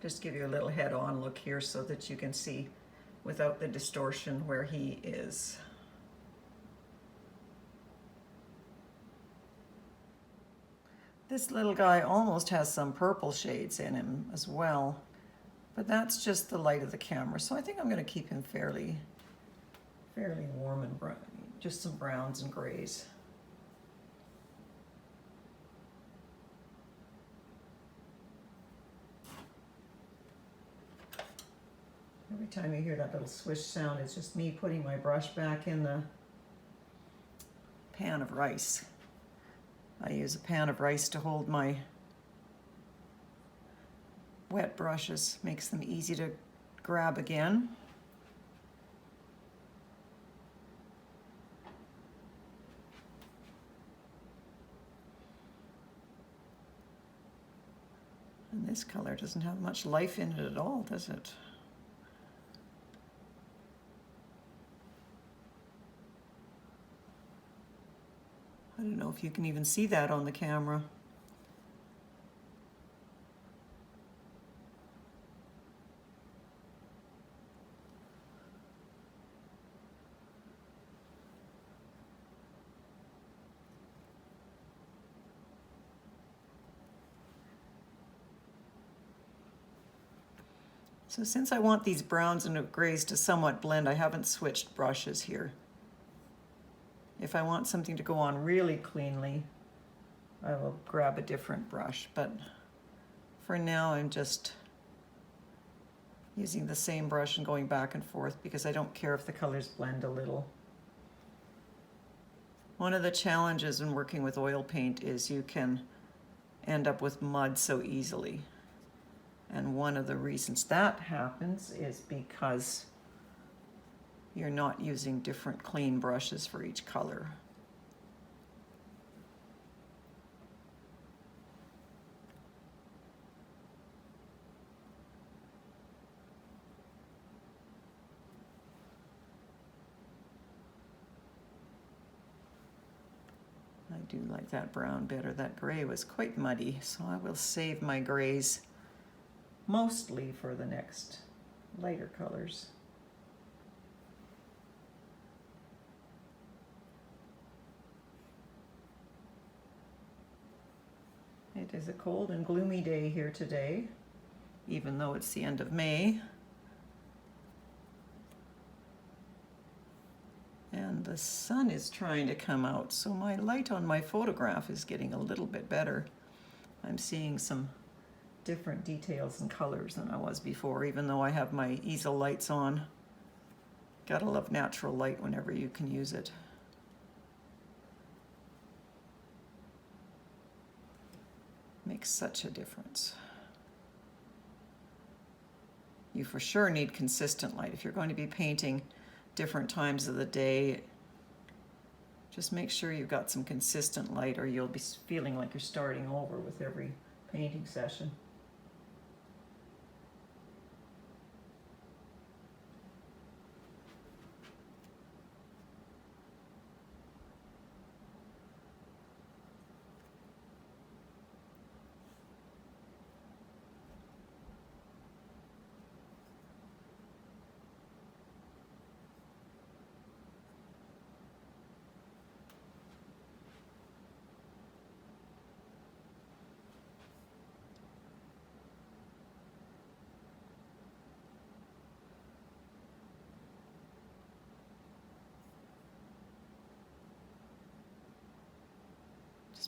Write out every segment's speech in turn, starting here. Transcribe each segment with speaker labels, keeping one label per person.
Speaker 1: Just give you a little head-on look here so that you can see without the distortion where he is. This little guy almost has some purple shades in him as well, but that's just the light of the camera. So I think I'm going to keep him fairly warm and brown, just some browns and grays. Every time you hear that little swish sound, it's just me putting my brush back in the pan of rice. I use a pan of rice to hold my wet brushes, makes them easy to grab again. And this color doesn't have much life in it at all, does it? I don't know if you can even see that on the camera. So since I want these browns and grays to somewhat blend, I haven't switched brushes here. If I want something to go on really cleanly, I will grab a different brush, but for now I'm just using the same brush and going back and forth because I don't care if the colors blend a little. One of the challenges in working with oil paint is you can end up with mud so easily. And one of the reasons that happens is because you're not using different clean brushes for each color. I do like that brown better. That gray was quite muddy, so I will save my grays mostly for the next lighter colors. It is a cold and gloomy day here today, even though it's the end of May. And the sun is trying to come out, so my light on my photograph is getting a little bit better. I'm seeing some different details and colors than I was before, even though I have my easel lights on. Gotta love natural light whenever you can use it. Makes such a difference. You for sure need consistent light. If you're going to be painting different times of the day, just make sure you've got some consistent light or you'll be feeling like you're starting over with every painting session.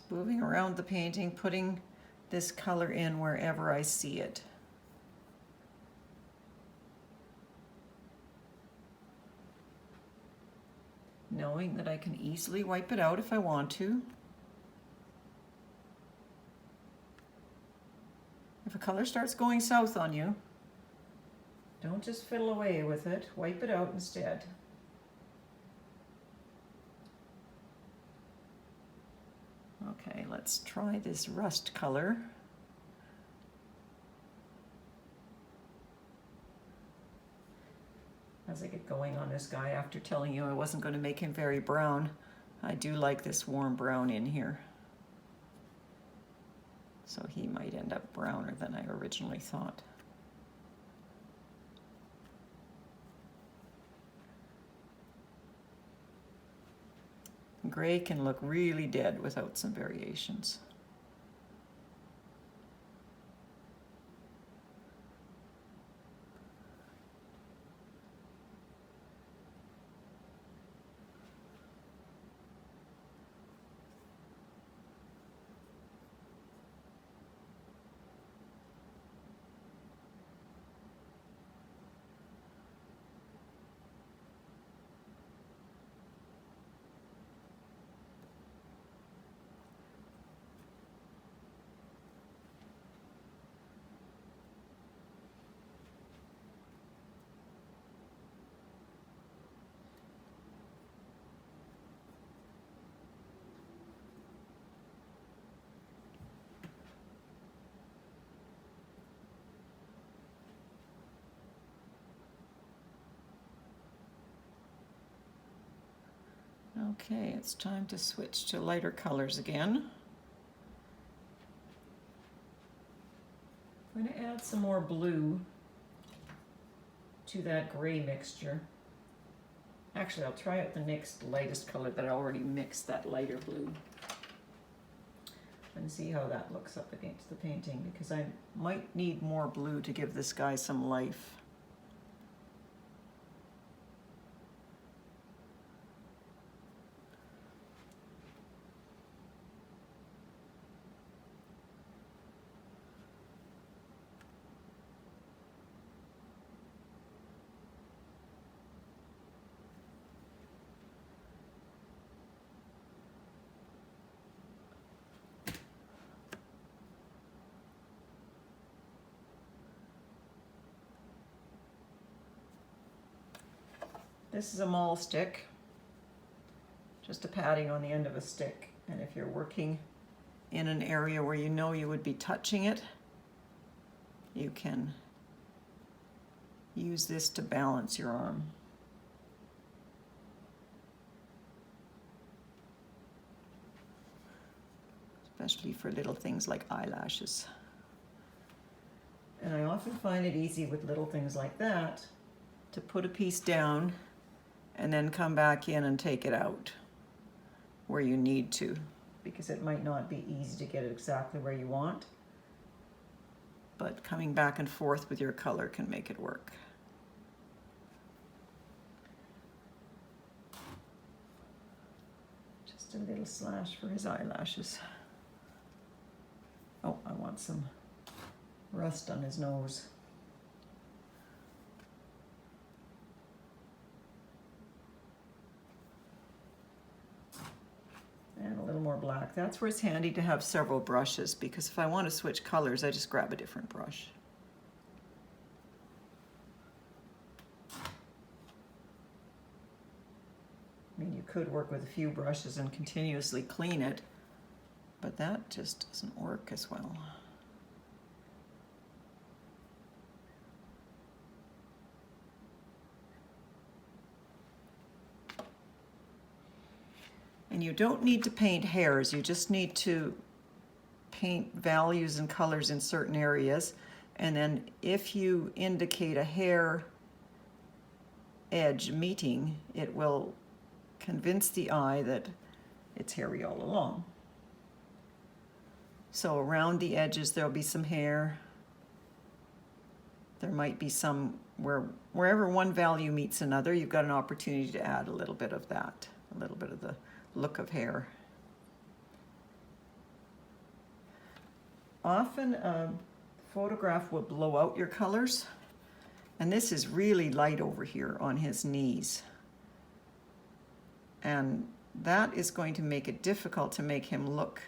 Speaker 1: Moving around the painting, putting this color in wherever I see it. Knowing that I can easily wipe it out if I want to. If a color starts going south on you, don't just fiddle away with it, wipe it out instead. Okay, let's try this rust color. As I get going on this guy, after telling you I wasn't going to make him very brown, I do like this warm brown in here. So he might end up browner than I originally thought. Gray can look really dead without some variations. Okay, it's time to switch to lighter colors again. I'm going to add some more blue to that gray mixture. Actually, I'll try out the next lightest color that I already mixed, that lighter blue, and see how that looks up against the painting, because I might need more blue to give this guy some life. This is a maul stick, just a padding on the end of a stick. And if you're working in an area where you know you would be touching it, you can use this to balance your arm. Especially for little things like eyelashes. And I often find it easy with little things like that to put a piece down and then come back in and take it out where you need to, because it might not be easy to get it exactly where you want, but coming back and forth with your color can make it work. Just a little slash for his eyelashes. Oh, I want some rust on his nose. And a little more black. That's where it's handy to have several brushes, because if I want to switch colors, I just grab a different brush. I mean, you could work with a few brushes and continuously clean it, but that just doesn't work as well. And you don't need to paint hairs, you just need to paint values and colors in certain areas. And then if you indicate a hair edge meeting, it will convince the eye that it's hairy all along. So around the edges there'll be some hair. There might be some wherever one value meets another, you've got an opportunity to add a little bit of that, a little bit of the look of hair. Often a photograph will blow out your colors, and this is really light over here on his knees, and that is going to make it difficult to make him look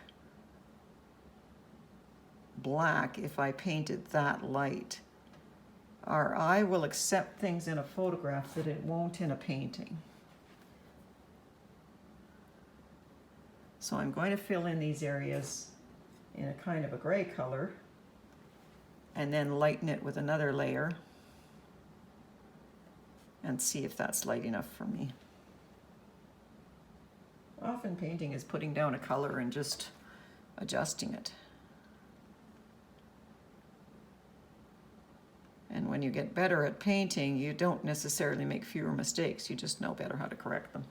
Speaker 1: black if I painted that light. Our eye will accept things in a photograph that it won't in a painting. So I'm going to fill in these areas in a kind of a gray color and then lighten it with another layer and see if that's light enough for me. Often painting is putting down a color and just adjusting it. And when you get better at painting, you don't necessarily make fewer mistakes, you just know better how to correct them.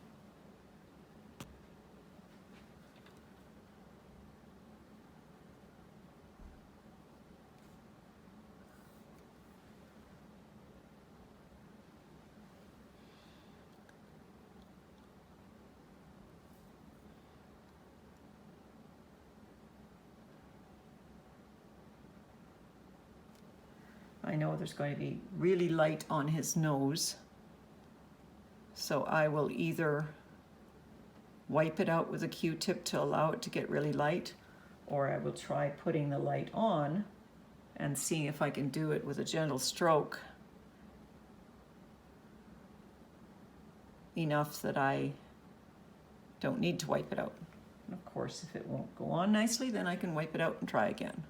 Speaker 1: I know there's going to be really light on his nose, so I will either wipe it out with a Q-tip to allow it to get really light, or I will try putting the light on and seeing if I can do it with a gentle stroke enough that I don't need to wipe it out. And of course, if it won't go on nicely, then I can wipe it out and try again.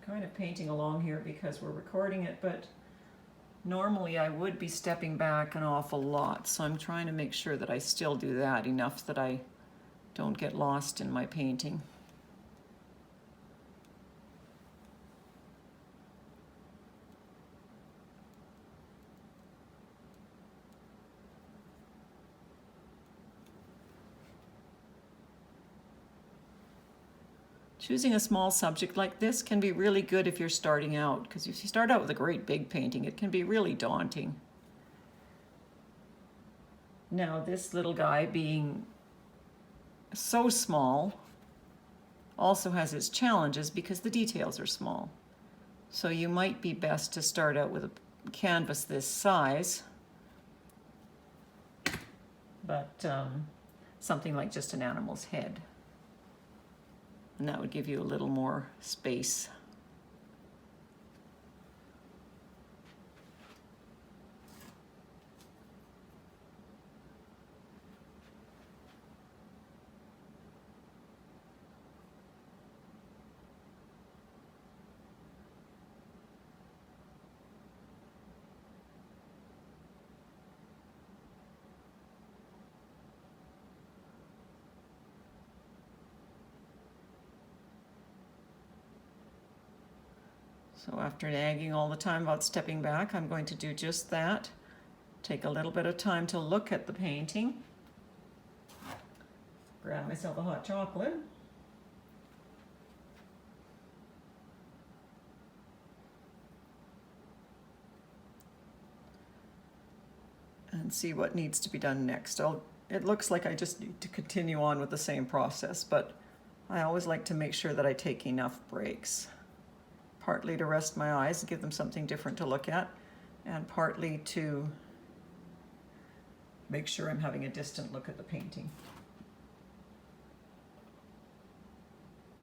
Speaker 1: Kind of painting along here because we're recording it, but normally I would be stepping back an awful lot, so I'm trying to make sure that I still do that enough that I don't get lost in my painting. Choosing a small subject like this can be really good if you're starting out, because if you start out with a great big painting, it can be really daunting. Now, this little guy being so small also has its challenges because the details are small. So you might be best to start out with a canvas this size, but something like just an animal's head. And that would give you a little more space. So after nagging all the time about stepping back, I'm going to do just that. Take a little bit of time to look at the painting. Grab myself a hot chocolate. And see what needs to be done next. It looks like I just need to continue on with the same process, but I always like to make sure that I take enough breaks. Partly to rest my eyes and give them something different to look at, and partly to make sure I'm having a distant look at the painting.